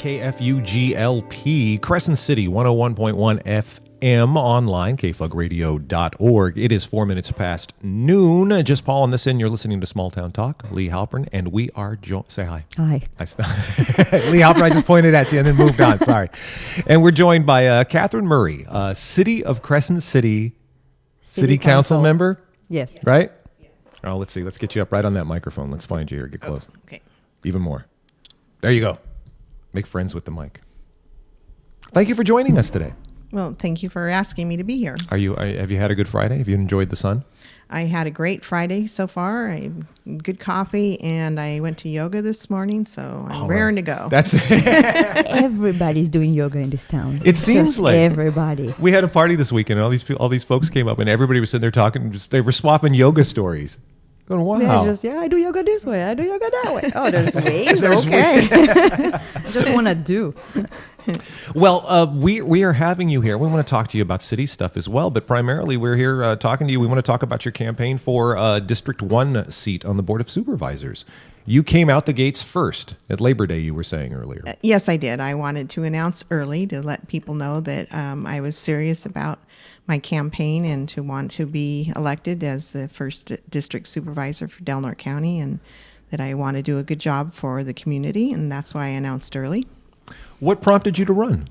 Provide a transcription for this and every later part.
KFUGLP, Crescent City, 101.1 FM, online, kfugradio.org. It is 4 minutes past noon. Just Paul on this end. You're listening to Small Town Talk. Lee Halpern, and we are say hi. Hi. Lee Halpern, I just pointed at you and then moved on. Sorry. And we're joined by STTMurray, City of Crescent City City Council member. Yes. Right? Yes. Oh, let's see. Let's get you up right on that microphone. Let's find you here. Get close. Oh, okay. Even more. There you go. Make friends with the mic. Thank you for joining us today. Well, thank you for asking me to be here. Have you had a good Friday? Have you enjoyed the sun? I had a great Friday so far. Good coffee, and I went to yoga this morning, so I'm raring to go. That's Everybody's doing yoga in this town. It seems just like everybody. We had a party this weekend, and all these folks came up, and everybody was sitting there talking. They were swapping yoga stories. Going, wow. I do yoga this way. I do yoga that way. Oh, there's ways. There's okay. I just want to do. Well, we are having you here. We want to talk to you about city stuff as well, but primarily we're here talking to you. We want to talk about your campaign for District 1 seat on the Board of Supervisors. You came out the gates first at Labor Day, you were saying earlier. Yes, I did. I wanted to announce early to let people know that I was serious about my campaign and to want to be elected as the first district supervisor for Del Norte County, and that I want to do a good job for the community, and that's why I announced early. What prompted you to run?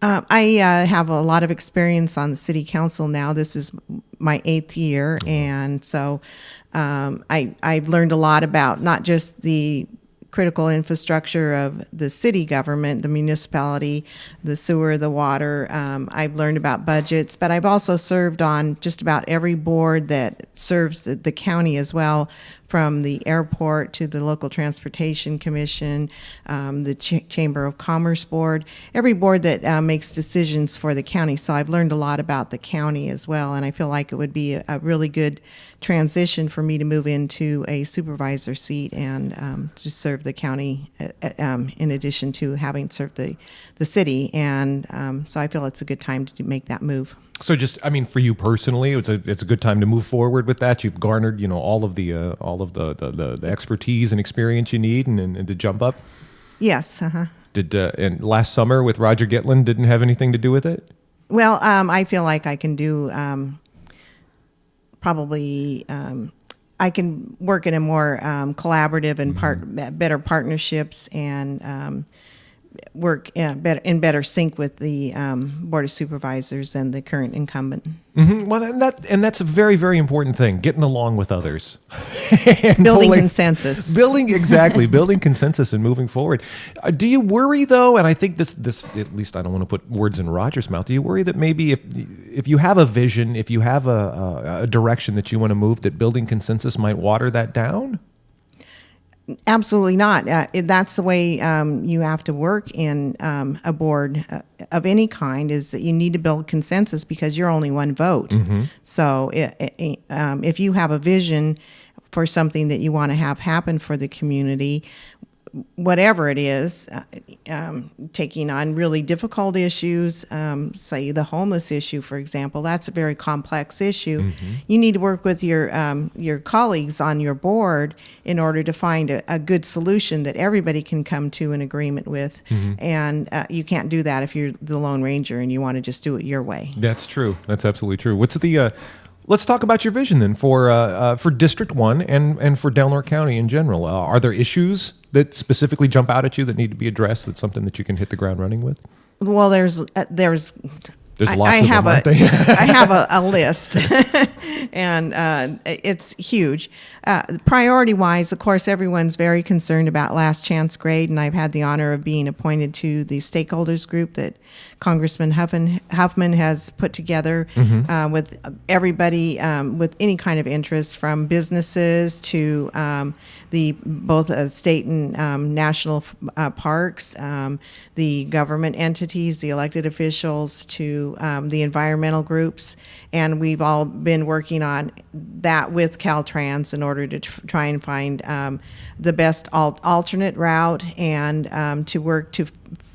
I have a lot of experience on the city council now. This is my 8th year, and so I've learned a lot about not just the critical infrastructure of the city government, the municipality, the sewer, the water. I've learned about budgets, but I've also served on just about every board that serves the county as well, from the airport to the local transportation commission, the Chamber of Commerce board, every board that makes decisions for the county. So I've learned a lot about the county as well, and I feel like it would be a really good transition for me to move into a supervisor seat and to serve the county in addition to having served the city. And so I feel it's a good time to make that move. So for you personally, it's a good time to move forward with that. You've garnered, all of the expertise and experience you need and to jump up. Yes. And last summer with Roger Gitlin didn't have anything to do with it? Well, I feel like I can do probably I can work in a more collaborative and better partnerships and work in better sync with the Board of Supervisors and the current incumbent. Mm-hmm. Well, and that's a very, very important thing, getting along with others. Building consensus. Building consensus and moving forward. Do you worry, though, and I think this at least I don't want to put words in Roger's mouth, do you worry that maybe if you have a vision, if you have a direction that you want to move, that building consensus might water that down? Absolutely not. That's the way you have to work in a board of any kind, is that you need to build consensus because you're only one vote. Mm-hmm. So if you have a vision for something that you want to have happen for the community, whatever it is, taking on really difficult issues, say the homeless issue, for example, that's a very complex issue. Mm-hmm. You need to work with your colleagues on your board in order to find a good solution that everybody can come to an agreement with. Mm-hmm. And you can't do that if you're the Lone Ranger and you want to just do it your way. That's true. That's absolutely true. What's the... Let's talk about your vision then for District 1 and for Del Norte County in general. Are there issues that specifically jump out at you that need to be addressed? That's something that you can hit the ground running with? Well, there's lots of them, aren't they? I have a list, and it's huge. Priority-wise, of course, everyone's very concerned about last chance grade, and I've had the honor of being appointed to the stakeholders group that Congressman Huffman has put together with everybody with any kind of interest, from businesses to both state and national parks, the government entities, the elected officials, to the environmental groups. And we've all been working on that with Caltrans in order to try and find the best alternate route and to work to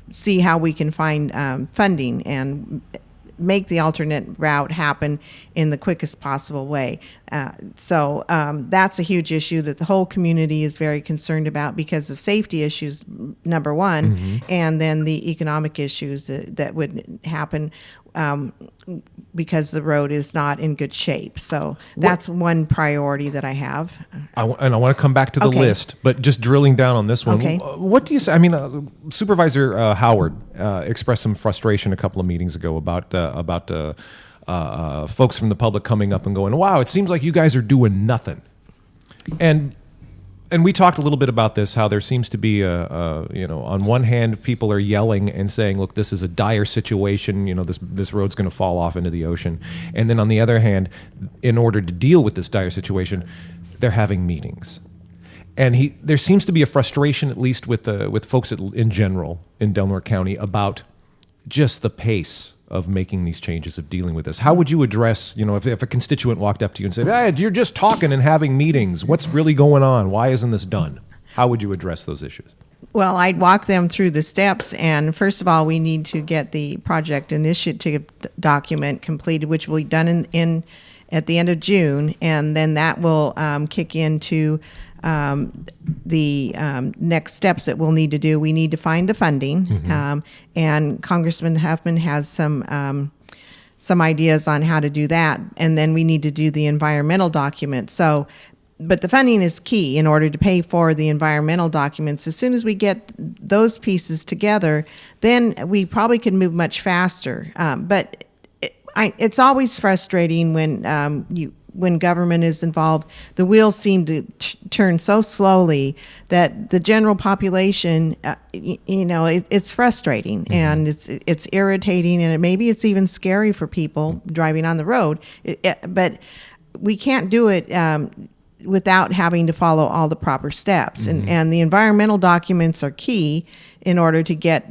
see how we can find funding and make the alternate route happen in the quickest possible way. So that's a huge issue that the whole community is very concerned about because of safety issues, number one, and then the economic issues that would happen because the road is not in good shape. So that's one priority that I have. And I want to come back to the Okay. list, but just drilling down on this one. Okay. What do you say? I mean, Supervisor Howard expressed some frustration a couple of meetings ago about folks from the public coming up and going, "Wow, it seems like you guys are doing nothing." And we talked a little bit about this, how there seems to be on one hand, people are yelling and saying, look, this is a dire situation, this road's going to fall off into the ocean. And then on the other hand, in order to deal with this dire situation, they're having meetings. And there seems to be a frustration, at least with folks in general in Delaware County, about just the pace of making these changes, of dealing with this. How would you address, if a constituent walked up to you and said, "Hey, you're just talking and having meetings. What's really going on? Why isn't this done?" How would you address those issues? Well, I'd walk them through the steps, and first of all, we need to get the project initiative document completed, which will be done in at the end of June, and then that will kick into the next steps that we'll need to do. We need to find the funding, and Congressman Huffman has some ideas on how to do that, and then we need to do the environmental document. So, but the funding is key in order to pay for the environmental documents. As soon as we get those pieces together, then we probably could move much faster. But it's always frustrating when government is involved. The wheels seem to turn so slowly that the general population, it's frustrating and it's irritating, and maybe it's even scary for people driving on the road. But we can't do it without having to follow all the proper steps. And the environmental documents are key in order to get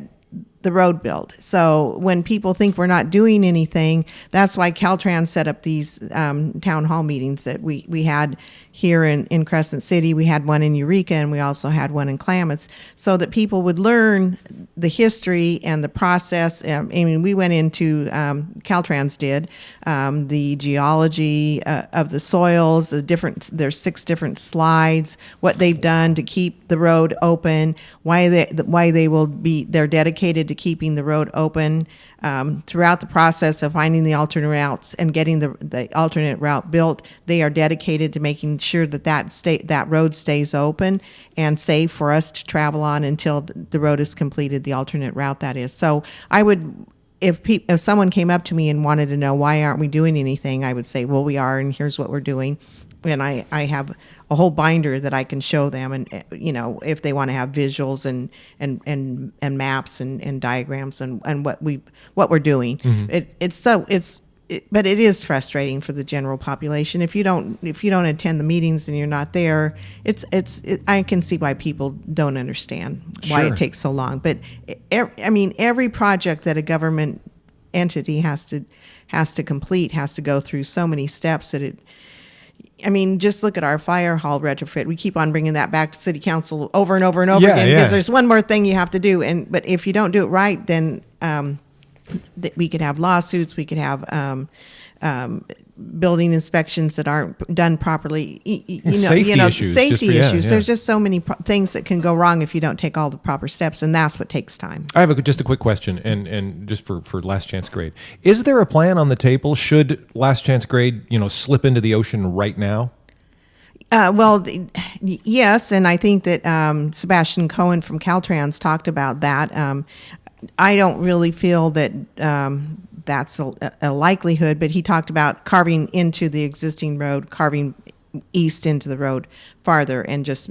the road built. So when people think we're not doing anything, that's why Caltrans set up these town hall meetings that we had here in Crescent City. We had one in Eureka, and we also had one in Klamath, so that people would learn the history and the process. I mean, we went into, Caltrans did, the geology of the soils, there's 6 different slides, what they've done to keep the road open, why they're dedicated to keeping the road open throughout the process of finding the alternate routes and getting the alternate route built. They are dedicated to making sure that road stays open and safe for us to travel on until the road is completed, the alternate route that is. So I would, if someone came up to me and wanted to know why aren't we doing anything, I would say, well, we are, and here's what we're doing. And I have a whole binder that I can show them, and if they want to have visuals and maps and diagrams and what we're doing. But it is frustrating for the general population if you don't attend the meetings and you're not there. I can see why people don't understand why Sure. it takes so long. But every project that a government entity has to complete has to go through so many steps that just look at our fire hall retrofit. We keep on bringing that back to city council over and over and over again because there's one more thing you have to do. But if you don't do it right, then we could have lawsuits. We could have building inspections that aren't done properly. Safety issues. Safety issues. There's just so many things that can go wrong if you don't take all the proper steps, and that's what takes time. I have just a quick question, and just for last chance grade. Is there a plan on the table should last chance grade, slip into the ocean right now? Yes, and I think that Sebastian Cohen from Caltrans talked about that. I don't really feel that that's a likelihood, but he talked about carving into the existing road, carving east into the road farther, and just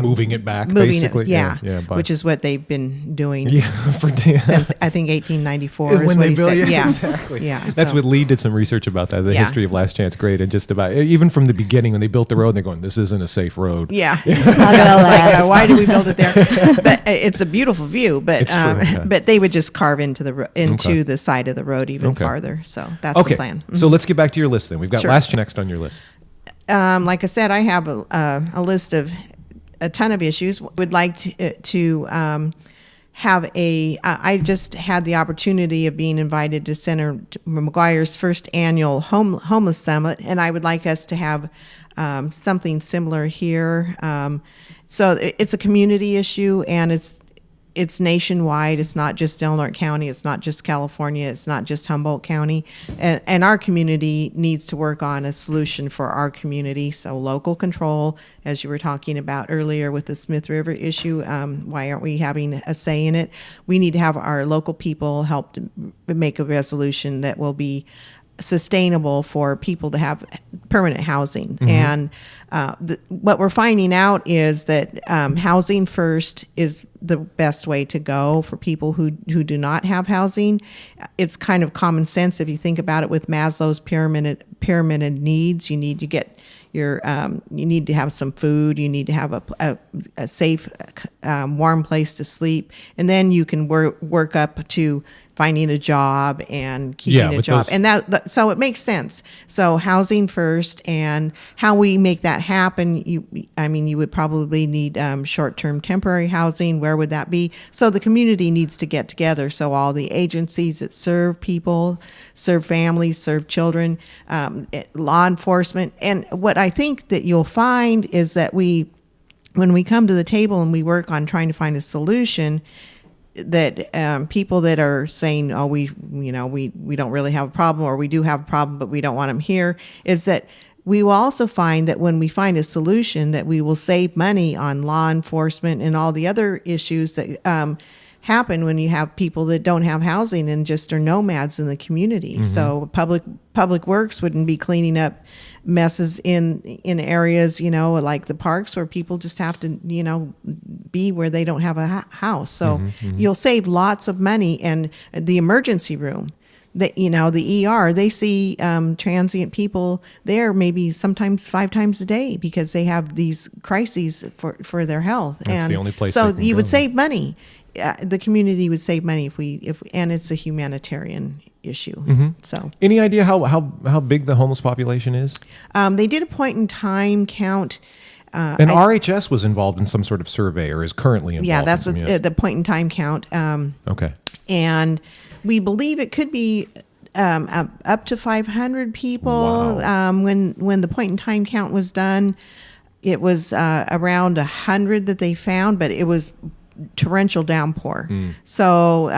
moving it back, moving basically. it, which is what they've been doing since I think 1894 is what he said. Yeah, exactly. Yeah, that's what Lee did some research about that, the history of last chance grade, and just about even from the beginning when they built the road, and they're going, "This isn't a safe road." Yeah, it's not gonna last. Why did we build it there? But it's a beautiful view. But It's true, but they would just carve into the side of the road even farther. So that's the plan. So let's get back to your list then. We've got Sure. last next on your list. Like I said, I have a list of a ton of issues. Would like to I just had the opportunity of being invited to Senator McGuire's first annual homeless summit, and I would like us to have something similar here. So it's a community issue, and it's nationwide. It's not just Del Norte County. It's not just California. It's not just Humboldt County. And our community needs to work on a solution for our community. So local control, as you were talking about earlier with the Smith River issue, why aren't we having a say in it? We need to have our local people help to make a resolution that will be sustainable for people to have permanent housing. Mm-hmm. And what we're finding out is that housing first is the best way to go for people who do not have housing. It's kind of common sense if you think about it with Maslow's pyramid of needs. You need to have some food. You need to have a safe, warm place to sleep, and then you can work up to finding a job and keeping a job. And so it makes sense. So housing first, and how we make that happen. You would probably need short-term temporary housing. Where would that be? So the community needs to get together. So all the agencies that serve people, serve families, serve children, law enforcement. And what I think that you'll find is that when we come to the table and we work on trying to find a solution, that people that are saying, oh, we don't really have a problem, or we do have a problem, but we don't want them here, is that we will also find that when we find a solution, that we will save money on law enforcement and all the other issues that happen when you have people that don't have housing and just are nomads in the community. Mm-hmm. So public works wouldn't be cleaning up messes in areas, like the parks, where people just have to, be where they don't have a house. So you'll save lots of money. And the emergency room, the ER, they see transient people there maybe sometimes 5 times a day because they have these crises for their health. That's the only place. So you would save money. The community would save money if and it's a humanitarian issue. Mm-hmm. So, any idea how big the homeless population is? They did a point in time count. And RHS was involved in some sort of survey, or is currently involved. Yeah, that's what the point in time count. Okay. And we believe it could be up to 500 people. Wow. When the point in time count was done, it was around 100 that they found, but it was torrential downpour. So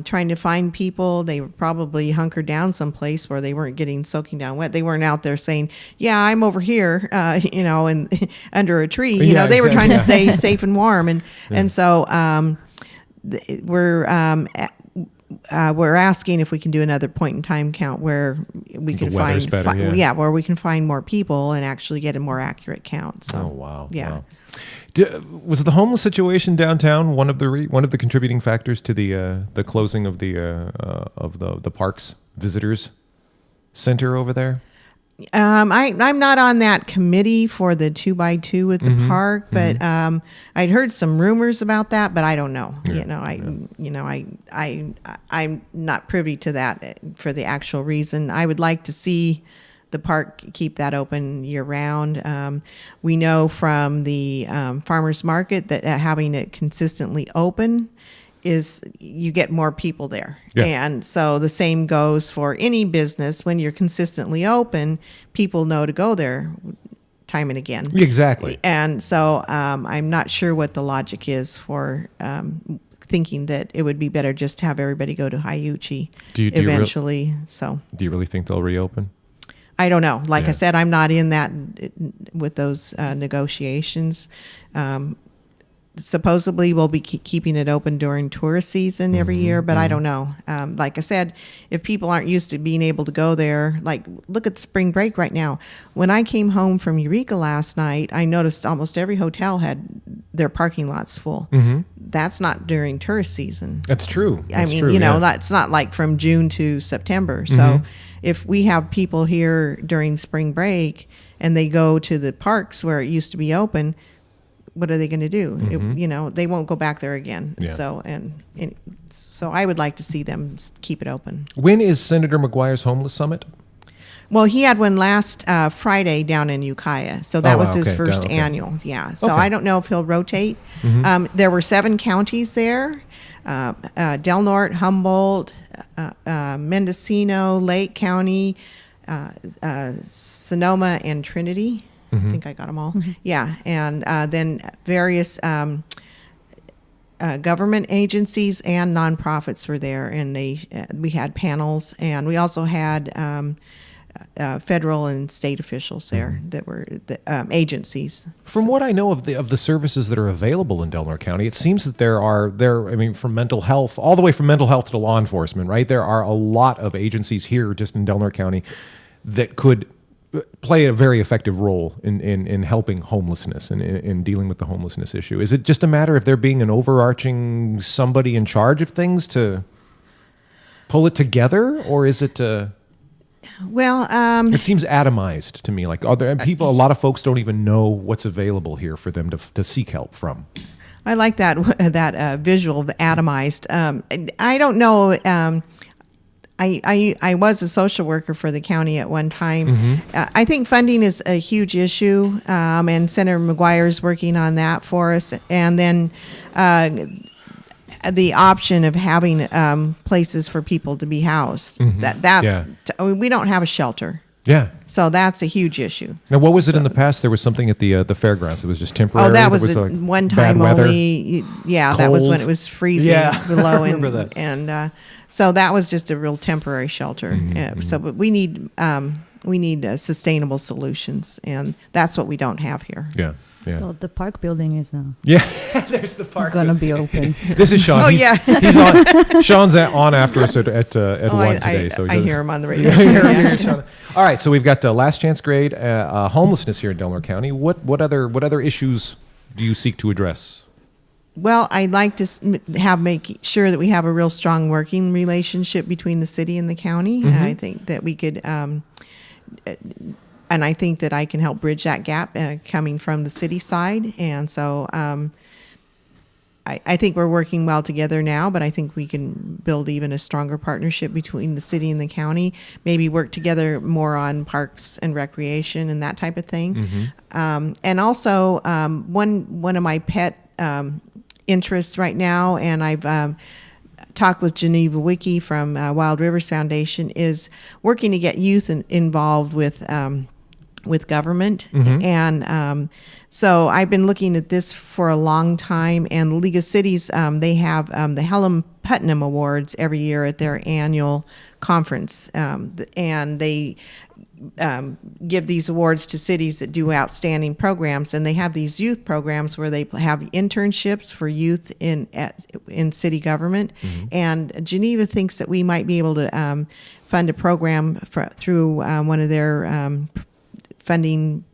trying to find people, they were probably hunkered down someplace where they weren't getting soaking down wet. They weren't out there saying, yeah, I'm over here, and under a tree. They were trying to stay safe and warm. And so we're asking if we can do another point in time count where we can find where we can find more people and actually get a more accurate count. So, oh wow. Yeah. Wow. Was the homeless situation downtown one of the contributing factors to the closing of the parks visitors center over there? I'm not on that committee for the 2x2 with the park, but I'd heard some rumors about that, but I don't know. Yeah. I'm not privy to that for the actual reason. I would like to see the park keep that open year round. We know from the farmers market that having it consistently open is you get more people there. Yeah. And so the same goes for any business. When you're consistently open, people know to go there time and again. Exactly. And so I'm not sure what the logic is for thinking that it would be better just to have everybody go to Hiuchi eventually. Do you really think they'll reopen? I don't know. Like I said, I'm not in that with those negotiations. Supposedly we'll be keeping it open during tourist season every year, but I don't know. Like I said, if people aren't used to being able to go there, like look at spring break right now. When I came home from Eureka last night, I noticed almost every hotel had their parking lots full. Mm-hmm. That's not during tourist season. That's true. That's not like from June to September. So if we have people here during spring break and they go to the parks where it used to be open, what are they going to do? They won't go back there again. Yeah. So I would like to see them keep it open. When is Senator McGuire's Homeless Summit? Well, he had one last Friday down in Ukiah. So that was his first annual. Yeah. So I don't know if he'll rotate. There were 7 counties there. Del Norte, Humboldt, Mendocino, Lake County, Sonoma, and Trinity. I think I got them all. Yeah, and then various government agencies and nonprofits were there, and we had panels, and we also had federal and state officials there that were agencies. From what I know of the services that are available in Del Norte County, it seems that from mental health, all the way from mental health to law enforcement, right? There are a lot of agencies here just in Del Norte County that could play a very effective role in helping homelessness and in dealing with the homelessness issue. Is it just a matter of there being an overarching somebody in charge of things to pull it together, or is it Well, it seems atomized to me. Like a lot of folks don't even know what's available here for them to seek help from. I like that visual of the atomized. I don't know. I was a social worker for the county at one time. I think funding is a huge issue, and Senator McGuire is working on that for us. And then the option of having places for people to be housed. We don't have a shelter. Yeah. So that's a huge issue. Now, what was it in the past? There was something at the fairgrounds. It was just temporary. Oh, that was like one bad time weather, only. Yeah, that was when it was freezing below, I remember that. And so that was just a real temporary shelter. But we need sustainable solutions, and that's what we don't have here. Yeah. Yeah. So the park building is now There's the park. gonna be open. This is Sean. Oh, he's yeah. Sean's on after us at 1 today. I hear him on the radio. Yeah. Sean. All right, so we've got last chance grade homelessness here in Del Norte County. What other issues do you seek to address? Well, I'd like to make sure that we have a real strong working relationship between the city and the county. I think that we could. And I think that I can help bridge that gap coming from the city side. And so I think we're working well together now, but I think we can build even a stronger partnership between the city and the county, maybe work together more on parks and recreation and that type of thing. And also one of my pet interests right now, and I've talked with Geneva Wiki from Wild Rivers Foundation, is working to get youth involved with government. And so I've been looking at this for a long time, and the League of Cities, they have the Helen Putnam Awards every year at their annual conference, and they give these awards to cities that do outstanding programs, and they have these youth programs where they have internships for youth in city government. And Geneva thinks that we might be able to fund a program through one of their funding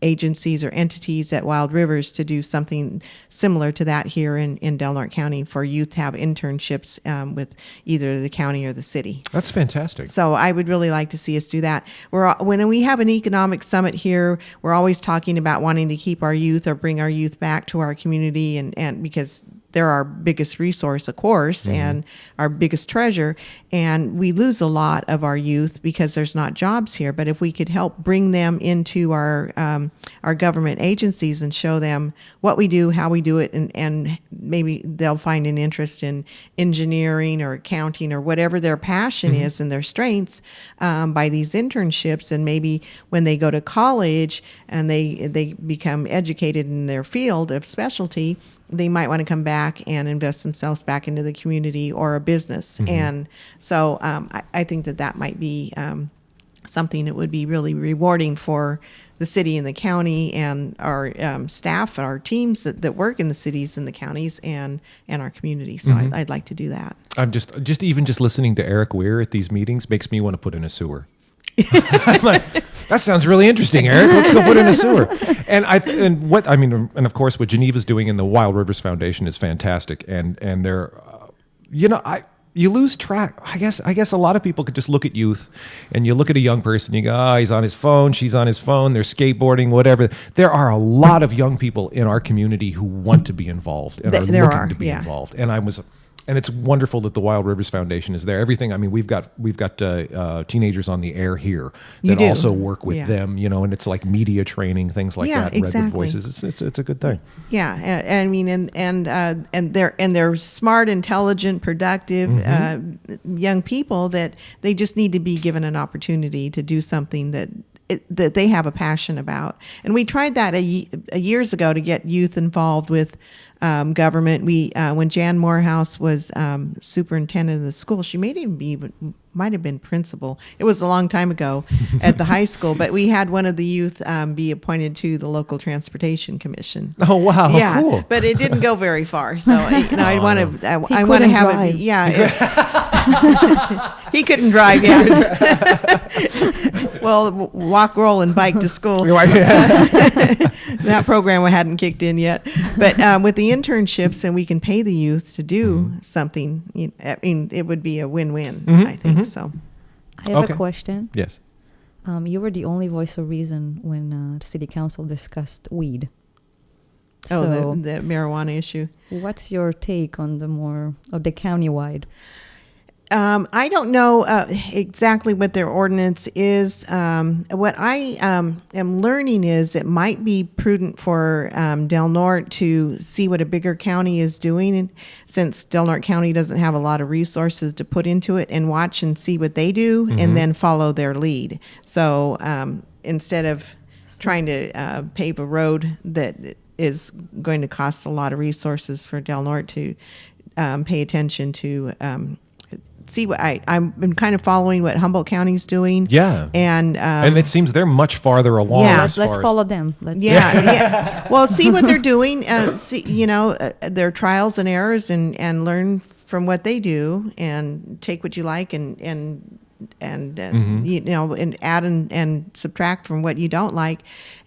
agencies or entities at Wild Rivers to do something similar to that here in Del Norte County for youth to have internships with either the county or the city. That's fantastic. So I would really like to see us do that. When we have an economic summit here, we're always talking about wanting to keep our youth or bring our youth back to our community, and because they're our biggest resource, of course, and our biggest treasure. And we lose a lot of our youth because there's not jobs here. But if we could help bring them into our government agencies and show them what we do, how we do it, and maybe they'll find an interest in engineering or accounting or whatever their passion is and their strengths by these internships. And maybe when they go to college and they become educated in their field of specialty, they might want to come back and invest themselves back into the community or a business. And so I think that might be something that would be really rewarding for the city and the county and our staff, our teams that work in the cities and the counties and our community. So I'd like to do that. I'm just even listening to Eric Weir at these meetings makes me want to put in a sewer. I'm like, that sounds really interesting, Eric. Let's go put in a sewer. And of course, what Geneva's doing in the Wild Rivers Foundation is fantastic. And they're, you lose track. I guess a lot of people could just look at youth, and you look at a young person, you go, oh, he's on his phone, she's on his phone, they're skateboarding, whatever. There are a lot of young people in our community who want to be involved and are looking to be involved. And And it's wonderful that the Wild Rivers Foundation is there. Everything. I mean, we've got teenagers on the air here You that do. also work with Yeah. them. And it's like media training, things like Yeah, that. Redwood exactly. Voices. It's a good thing. Yeah, I mean, and they're smart, intelligent, productive young people that they just need to be given an opportunity to do something that they have a passion about. And we tried that years ago to get youth involved with government. We when Jan Morehouse was superintendent of the school, she might have been principal. It was a long time ago at the high school, but we had one of the youth be appointed to the local transportation commission. Oh wow! Yeah, Cool. but it didn't go very far. So I want to. I want to couldn't have drive. it. Yeah, he couldn't drive. Yeah. Well, walk, roll, and bike to school. That program hadn't kicked in yet. But with the internships, and we can pay the youth to do something. I mean, it would be a win-win. I think so. I have Okay. a question. Yes. You were the only voice of reason when the city council discussed weed. Oh, So, the marijuana issue. what's your take on the more of the countywide? I don't know exactly what their ordinance is. What I am learning is it might be prudent for Del Norte to see what a bigger county is doing, and since Del Norte County doesn't have a lot of resources to put into it, and watch and see what they do, and then follow their lead. So instead of trying to pave a road that is going to cost a lot of resources for Del Norte to pay attention to. See what I've been kind of following what Humboldt County's doing. Yeah. And it seems they're much farther along. Yeah, as Let's far as- follow them. yeah. Well, see what they're doing. See, their trials and errors, and learn from what they do, and take what you like, and and add and subtract from what you don't like,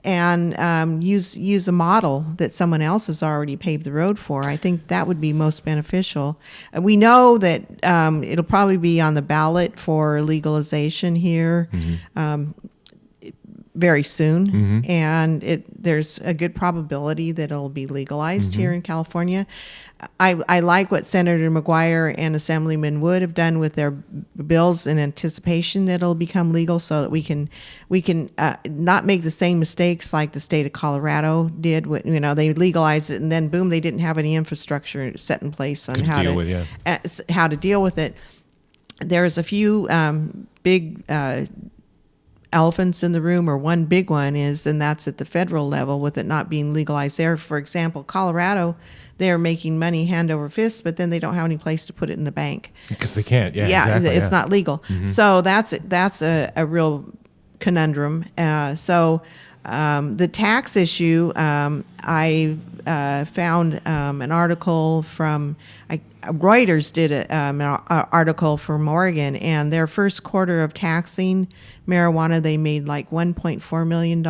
and use a model that someone else has already paved the road for. I think that would be most beneficial. We know that it'll probably be on the ballot for legalization here very soon, and there's a good probability that it'll be legalized here in California. I like what Senator McGuire and Assemblyman Wood have done with their bills in anticipation that it'll become legal, so that we can not make the same mistakes like the state of Colorado did. They legalized it, and then boom, they didn't have any infrastructure set in place on how to deal with it. There's a few big elephants in the room, or one big one is, and that's at the federal level, with it not being legalized there. For example, Colorado, they're making money hand over fist, but then they don't have any place to put it in the bank because they can't. Yeah, exactly, it's not legal. So that's a real conundrum. The tax issue, I found an article from Reuters did an article from Oregon, and their first quarter of taxing marijuana, they made like $1.4 million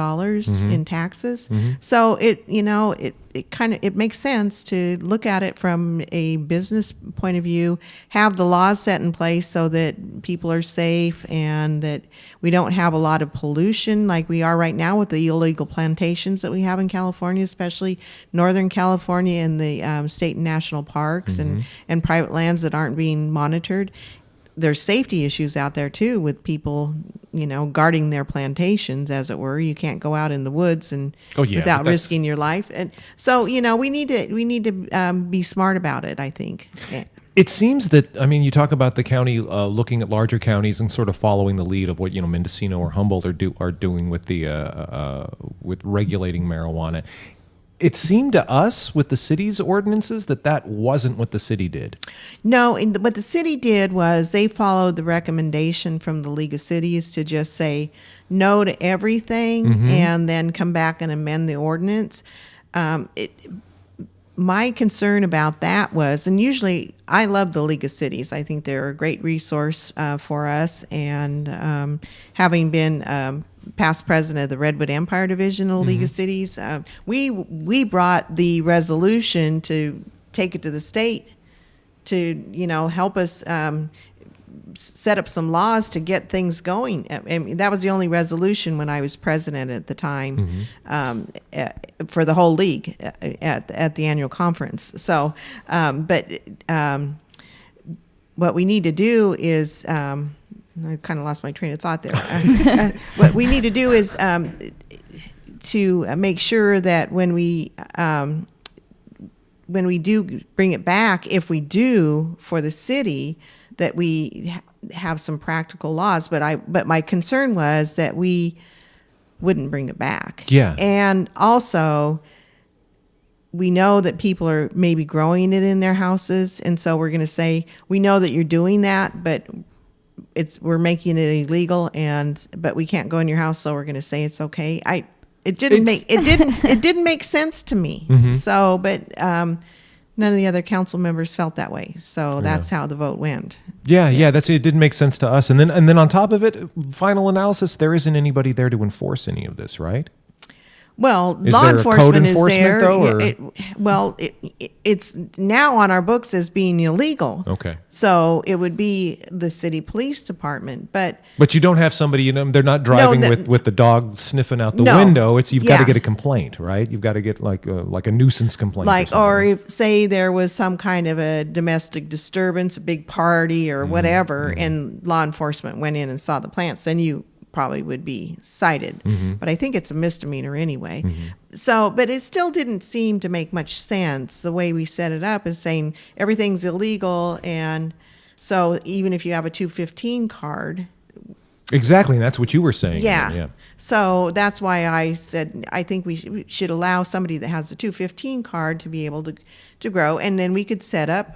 in taxes. So it makes sense to look at it from a business point of view, have the laws set in place so that people are safe and that we don't have a lot of pollution like we are right now with the illegal plantations that we have in California, especially Northern California and the state and national parks and private lands that aren't being monitored. There's safety issues out there too with people, guarding their plantations, as it were. You can't go out in the woods and without risking your life. And so, we need to be smart about it, I think. It seems that, you talk about the county looking at larger counties and sort of following the lead of what Mendocino or Humboldt are doing with the with regulating marijuana. It seemed to us with the city's ordinances that wasn't what the city did. No, what the city did was they followed the recommendation from the League of Cities to just say no to everything and then come back and amend the ordinance. My concern about that was, and usually I love the League of Cities. I think they're a great resource for us. And having been past president of the Redwood Empire Division of the League of Cities, we brought the resolution to take it to the state to help us set up some laws to get things going. That was the only resolution when I was president at the time for the whole league at the annual conference. So, what we need to do is, I kind of lost my train of thought there. What we need to do is to make sure that when we do bring it back, if we do for the city, that we have some practical laws. But my concern was that we wouldn't bring it back. Yeah. And also, we know that people are maybe growing it in their houses, and so we're going to say, we know that you're doing that, but we're making it illegal, but we can't go in your house, so we're going to say it's okay. It didn't make sense to me. Mm-hmm. So, but none of the other council members felt that way. So that's how the vote went. Yeah, it didn't make sense to us. And then on top of it, final analysis, there isn't anybody there to enforce any of this, right? Well, Is law there a code enforcement is enforcement, there. though, or- It's now on our books as being illegal. Okay. So it would be the city police department, but But you don't have somebody, they're not driving with the dog sniffing out the window. You've got to get a complaint, right? You've got to get like a nuisance complaint. or if say there was some kind of a domestic disturbance, a big party or whatever, and law enforcement went in and saw the plants, then you probably would be cited. But I think it's a misdemeanor anyway. So, but it still didn't seem to make much sense. The way we set it up is saying everything's illegal, and so even if you have a 215 card. Exactly, and that's what you were saying. Yeah. So that's why I said I think we should allow somebody that has a 215 card to be able to grow, and then we could set up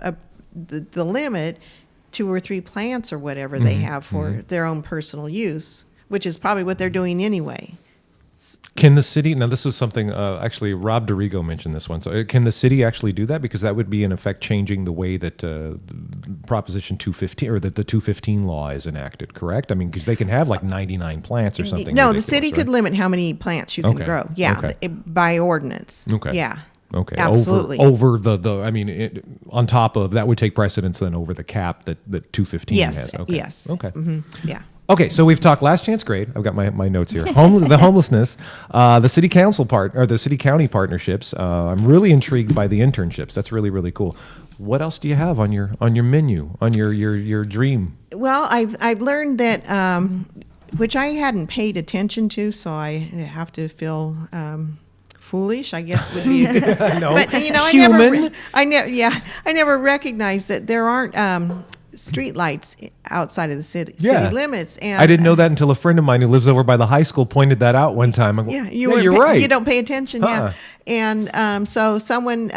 the limit, 2 or 3 plants or whatever they have for their own personal use, which is probably what they're doing anyway. Can the city, now this was something, actually Rob DeRigo mentioned this one, so can the city actually do that? Because that would be in effect changing the way that Proposition 215, or that the 215 law is enacted, correct? I mean, because they can have like 99 plants or something. No, the ridiculous, city right? could limit how many plants you can Okay. grow. Yeah, Okay. by ordinance. Okay. Yeah. Okay. Absolutely. Over I mean, on top of, that would take precedence then over the cap that 215 Yes. has. Okay. Yes. Okay. Yeah. Okay, so we've talked last chance grade. I've got my notes here. The homelessness, the city council the city county partnerships. I'm really intrigued by the internships. That's really, really cool. What else do you have on your menu, on your dream? Well, I've learned that, which I hadn't paid attention to, so I have to feel foolish, I guess would be a good. No, but human. I never recognized that there aren't street lights outside of the city limits. And I didn't know that until a friend of mine who lives over by the high school pointed that out one time. I go, you're right. You don't pay attention, Huh. And so someone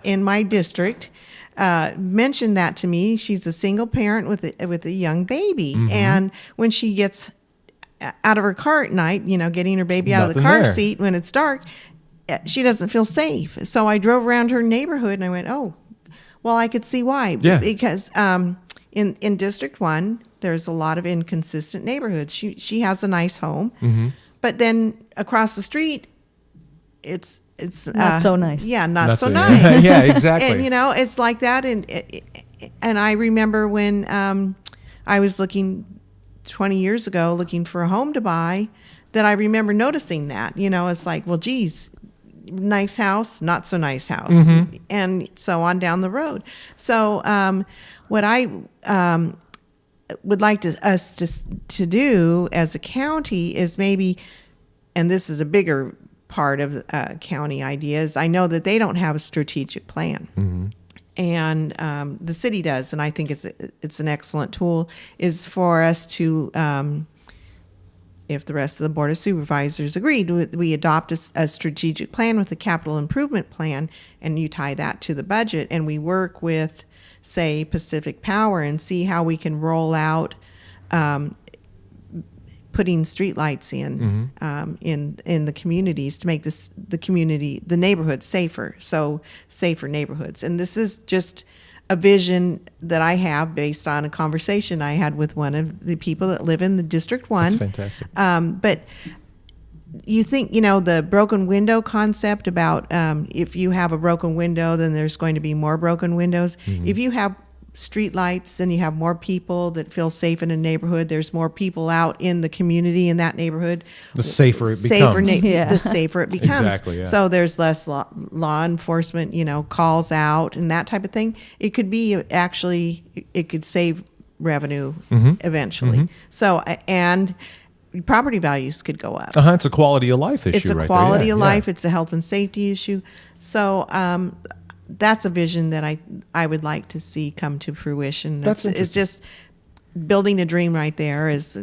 in my district mentioned that to me. She's a single parent with a young baby, and when she gets out of her car at night, getting her baby out of the Nothing car there. seat when it's dark, she doesn't feel safe. So I drove around her neighborhood and I went, oh, well, I could see why. Yeah. Because in District 1, there's a lot of inconsistent neighborhoods. She has a nice home, but then across the street, it's Not so nice. Yeah, not Not so so- nice. Yeah, exactly. And it's like that. And I remember when I was looking 20 years ago, looking for a home to buy, that I remember noticing that. It's like, well, geez, nice house, not so nice house, and so on down the road. So what I would like us to do as a county is maybe, and this is a bigger part of county ideas, I know that they don't have a strategic plan. And the city does, and I think it's an excellent tool, is for us to, if the rest of the Board of Supervisors agreed, we adopt a strategic plan with a capital improvement plan, and you tie that to the budget, and we work with, say, Pacific Power and see how we can roll out putting streetlights in the communities to make the neighborhoods safer. So safer neighborhoods. And this is just a vision that I have based on a conversation I had with one of the people that live in the District 1. That's fantastic. But you think, the broken window concept about if you have a broken window, then there's going to be more broken windows. If you have street lights, then you have more people that feel safe in a neighborhood. There's more people out in the community in that neighborhood. The safer it becomes. Yeah. The safer it becomes. Exactly, yeah. So there's less law enforcement, calls out and that type of thing. It could be actually, it could save revenue eventually. So, and property values could go up. It's a quality of life issue. It's a right quality there. of Yeah, life. It's a health and safety issue. So that's a vision that I would like to see come to fruition. That's It's just building a dream right there. It's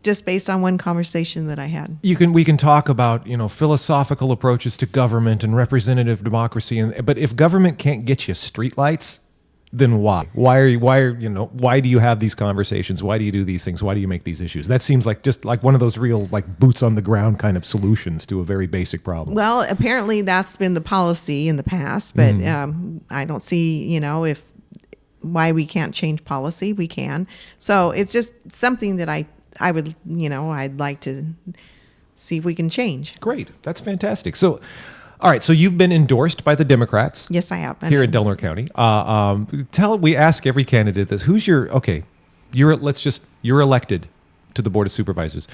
just based on one conversation that I had. We can talk about philosophical approaches to government and representative democracy, but if government can't get you streetlights, then why? Why do you have these conversations? Why do you do these things? Why do you make these issues? That seems like just like one of those real like boots on the ground kind of solutions to a very basic problem. Well, apparently that's been the policy in the past, but I don't see if why we can't change policy. We can. So it's just something that I would I'd like to see if we can change. Great, that's fantastic. So. All right, so you've been endorsed by the Democrats. Yes, I have. Here in Delaware County. We ask every candidate this. You're elected to the Board of Supervisors.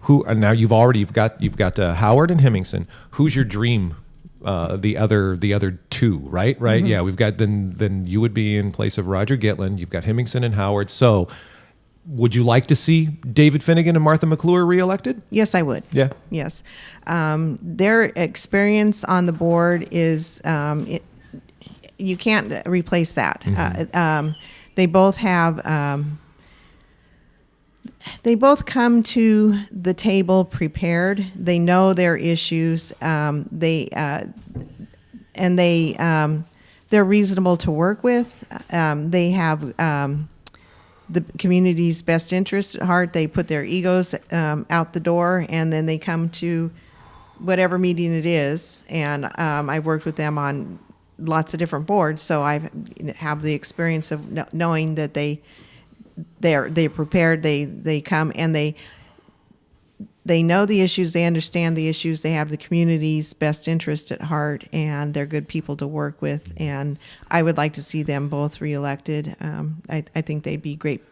Now you've got Howard and Hemmingson. Who's your dream? The other two, right? Mm-hmm. Yeah, we've got then you would be in place of Roger Gitlin. You've got Hemmingson and Howard. So would you like to see David Finnegan and Martha McClure reelected? Yes, I would. Yeah. Yes. Their experience on the board is, you can't replace that. They both have, they both come to the table prepared. They know their issues. They're reasonable to work with. They have, the community's best interest at heart. They put their egos out the door, and then they come to whatever meeting it is. And I've worked with them on lots of different boards, so I have the experience of knowing that they're prepared. They come and they know the issues. They understand the issues. They have the community's best interest at heart, and they're good people to work with. And I would like to see them both reelected. I think they'd be great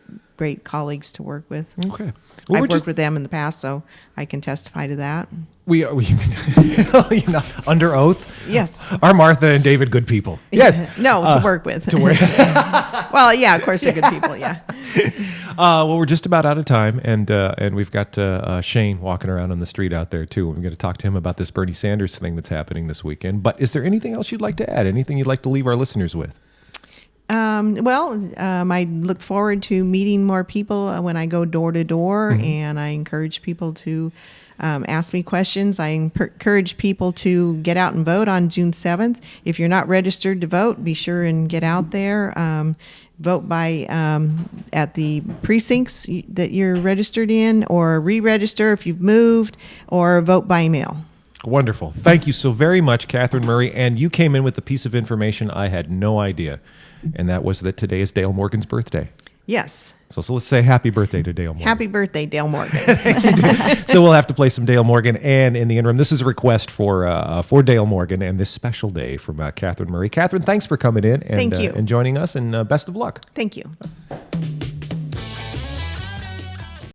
colleagues to work with. Okay. Well, I've worked with them in the past, so I can testify to that. We under oath. Yes. Are Martha and David good people? Yes. No, to work with. To work. Well, yeah, of course they're good people. Yeah. Well, we're just about out of time, and we've got Shane walking around on the street out there too. We're going to talk to him about this Bernie Sanders thing that's happening this weekend. But is there anything else you'd like to add? Anything you'd like to leave our listeners with? I look forward to meeting more people when I go door to door, and I encourage people to ask me questions. I encourage people to get out and vote on June 7th. If you're not registered to vote, be sure and get out there. Vote by at the precincts that you're registered in, or re-register if you've moved, or vote by mail. Wonderful. Thank you so very much, Catherine Murray. And you came in with a piece of information I had no idea, and that was that today is Dale Morgan's birthday. Yes. So let's say happy birthday to Dale Morgan. Happy birthday, Dale Morgan. So we'll have to play some Dale Morgan. And in the interim, this is a request for Dale Morgan and this special day from Catherine Murray. Catherine, thanks for coming in and, Thank you. And joining us, and best of luck. Thank you.